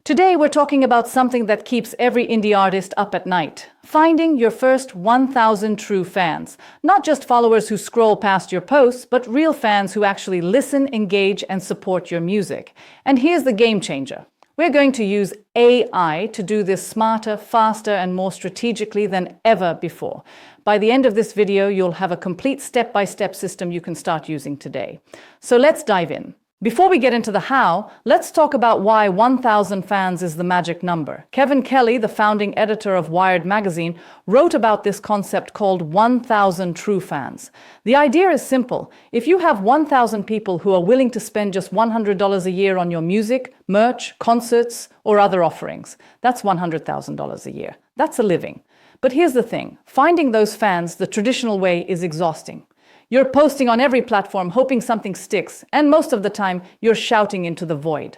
Today we're talking about something that keeps every indie artist up at night. Finding your first 1,000 true fans. Not just followers who scroll past your posts, but real fans who actually listen, engage, and support your music. And here's the game changer. We're going to use AI to do this smarter, faster, and more strategically than ever before. By the end of this video, you'll have a complete step-by-step system you can start using today. So let's dive in. Before we get into the how, let's talk about why 1,000 fans is the magic number. Kevin Kelly, the founding editor of Wired magazine, wrote about this concept called 1,000 true fans. The idea is simple. If you have 1,000 people who are willing to spend just $100 a year on your music, merch, concerts, or other offerings, that's $100,000 a year. That's a living. But here's the thing. Finding those fans the traditional way is exhausting. You're posting on every platform, hoping something sticks, and most of the time, you're shouting into the void.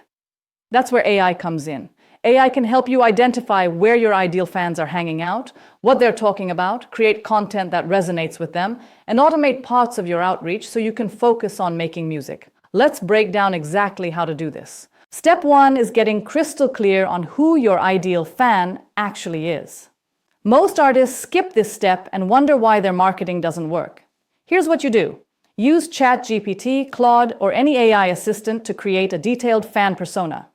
That's where AI comes in. AI can help you identify where your ideal fans are hanging out, what they're talking about, create content that resonates with them, and automate parts of your outreach so you can focus on making music. Let's break down exactly how to do this. Step 1 is getting crystal clear on who your ideal fan actually is. Most artists skip this step and wonder why their marketing doesn't work. Here's what you do. Use ChatGPT, Claude, or any AI assistant to create a detailed fan persona.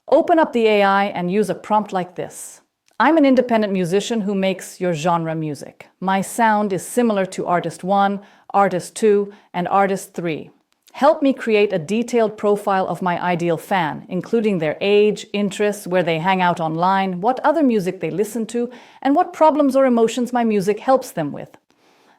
Open up the AI and use a prompt like this. I'm an independent musician who makes your genre music. My sound is similar to Artist 1, Artist 2, and Artist 3. Help me create a detailed profile of my ideal fan, including their age, interests, where they hang out online, what other music they listen to, and what problems or emotions my music helps them with.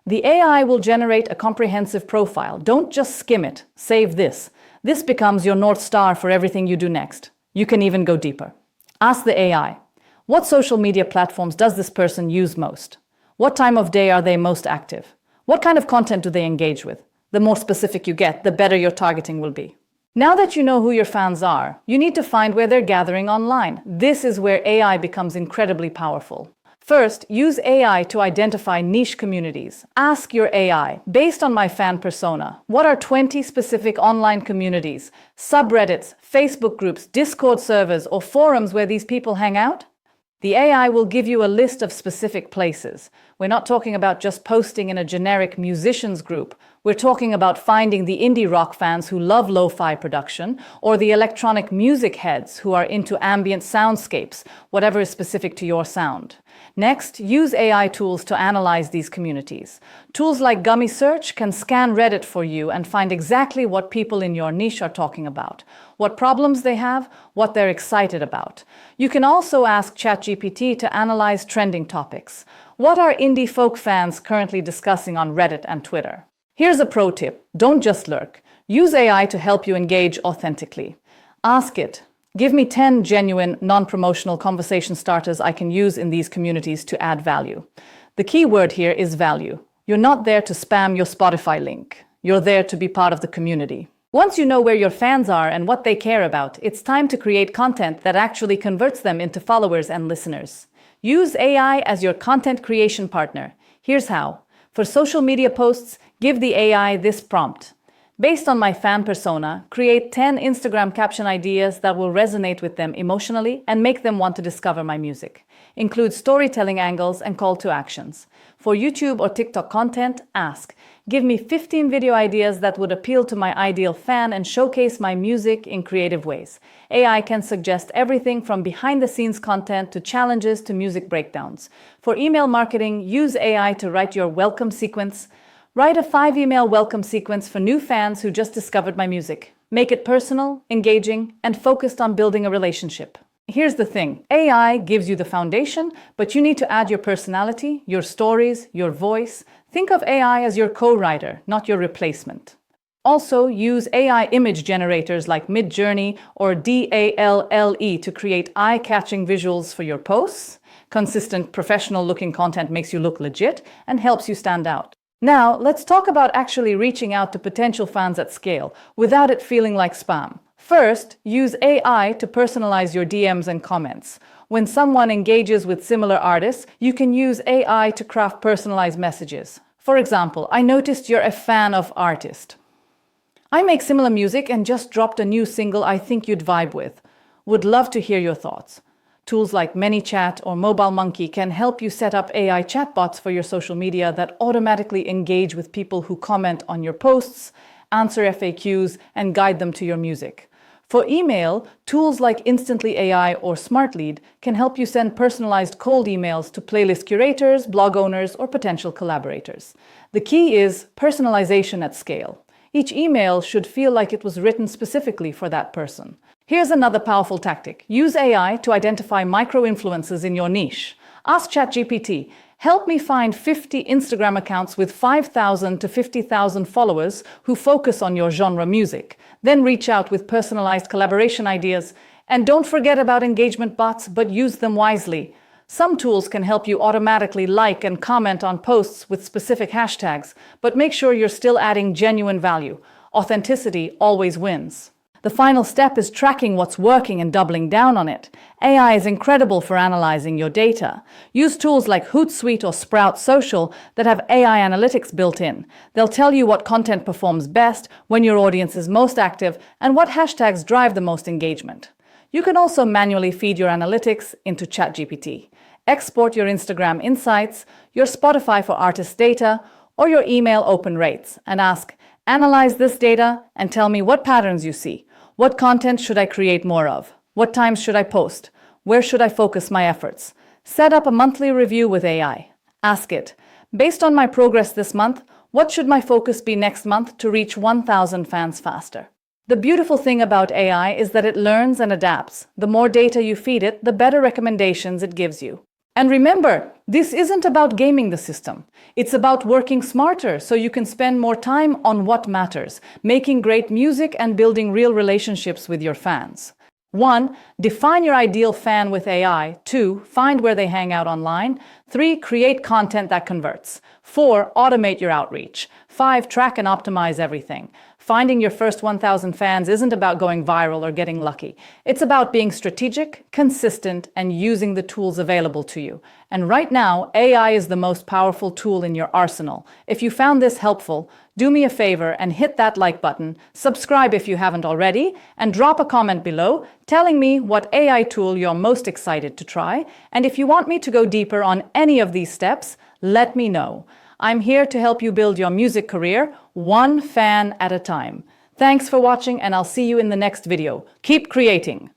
The AI will generate a comprehensive profile. Don't just skim it. Save this. This becomes your North Star for everything you do next. You can even go deeper. Ask the AI, what social media platforms does this person use most? What time of day are they most active? What kind of content do they engage with? The more specific you get, the better your targeting will be. Now that you know who your fans are, you need to find where they're gathering online. This is where AI becomes incredibly powerful. First, use AI to identify niche communities. Ask your AI, based on my fan persona, what are 20 specific online communities, subreddits, Facebook groups, Discord servers, or forums where these people hang out? The AI will give you a list of specific places. We're not talking about just posting in a generic musicians group. We're talking about finding the indie rock fans who love lo-fi production, or the electronic music heads who are into ambient soundscapes, whatever is specific to your sound. Next, use AI tools to analyze these communities. Tools like Gummy Search can scan Reddit for you and find exactly what people in your niche are talking about, what problems they have, what they're excited about. You can also ask ChatGPT to analyze trending topics. What are indie folk fans currently discussing on Reddit and Twitter? Here's a pro tip. Don't just lurk. Use AI to help you engage authentically. Ask it, give me 10 genuine, non-promotional conversation starters I can use in these communities to add value. The key word here is value. You're not there to spam your Spotify link. You're there to be part of the community. Once you know where your fans are and what they care about, it's time to create content that actually converts them into followers and listeners. Use AI as your content creation partner. Here's how. For social media posts, give the AI this prompt. Based on my fan persona, create 10 Instagram caption ideas that will resonate with them emotionally and make them want to discover my music. Include storytelling angles and call to actions. For YouTube or TikTok content, ask, give me 15 video ideas that would appeal to my ideal fan and showcase my music in creative ways. AI can suggest everything from behind-the-scenes content to challenges to music breakdowns. For email marketing, use AI to write your welcome sequence. Write a 5-email welcome sequence for new fans who just discovered my music. Make it personal, engaging, and focused on building a relationship. Here's the thing. AI gives you the foundation, but you need to add your personality, your stories, your voice. Think of AI as your co-writer, not your replacement. Also, use AI image generators like Midjourney or DALL-E to create eye-catching visuals for your posts. Consistent, professional-looking content makes you look legit and helps you stand out. Now, let's talk about actually reaching out to potential fans at scale without it feeling like spam. First, use AI to personalize your DMs and comments. When someone engages with similar artists, you can use AI to craft personalized messages. For example, I noticed you're a fan of artist. I make similar music and just dropped a new single I think you'd vibe with. Would love to hear your thoughts. Tools like ManyChat or Mobile Monkey can help you set up AI chatbots for your social media that automatically engage with people who comment on your posts, answer FAQs, and guide them to your music. For email, tools like Instantly AI or SmartLead can help you send personalized cold emails to playlist curators, blog owners, or potential collaborators. The key is personalization at scale. Each email should feel like it was written specifically for that person. Here's another powerful tactic. Use AI to identify micro-influencers in your niche. Ask ChatGPT, help me find 50 Instagram accounts with 5,000 to 50,000 followers who focus on your genre music. Then reach out with personalized collaboration ideas. And don't forget about engagement bots, but use them wisely. Some tools can help you automatically like and comment on posts with specific hashtags, but make sure you're still adding genuine value. Authenticity always wins. The final step is tracking what's working and doubling down on it. AI is incredible for analyzing your data. Use tools like Hootsuite or Sprout Social that have AI analytics built in. They'll tell you what content performs best, when your audience is most active, and what hashtags drive the most engagement. You can also manually feed your analytics into ChatGPT. Export your Instagram insights, your Spotify for artist data, or your email open rates, and ask, analyze this data and tell me what patterns you see. What content should I create more of? What times should I post? Where should I focus my efforts? Set up a monthly review with AI. Ask it, based on my progress this month, what should my focus be next month to reach 1,000 fans faster? The beautiful thing about AI is that it learns and adapts. The more data you feed it, the better recommendations it gives you. And remember, this isn't about gaming the system. It's about working smarter so you can spend more time on what matters, making great music and building real relationships with your fans. 1. Define your ideal fan with AI. 2. Find where they hang out online. 3. Create content that converts. 4. Automate your outreach. 5. Track and optimize everything. Finding your first 1,000 fans isn't about going viral or getting lucky. It's about being strategic, consistent, and using the tools available to you. And right now, AI is the most powerful tool in your arsenal. If you found this helpful, do me a favor and hit that like button, subscribe if you haven't already, and drop a comment below telling me what AI tool you're most excited to try. And if you want me to go deeper on any of these steps, let me know. I'm here to help you build your music career, one fan at a time. Thanks for watching, and I'll see you in the next video. Keep creating!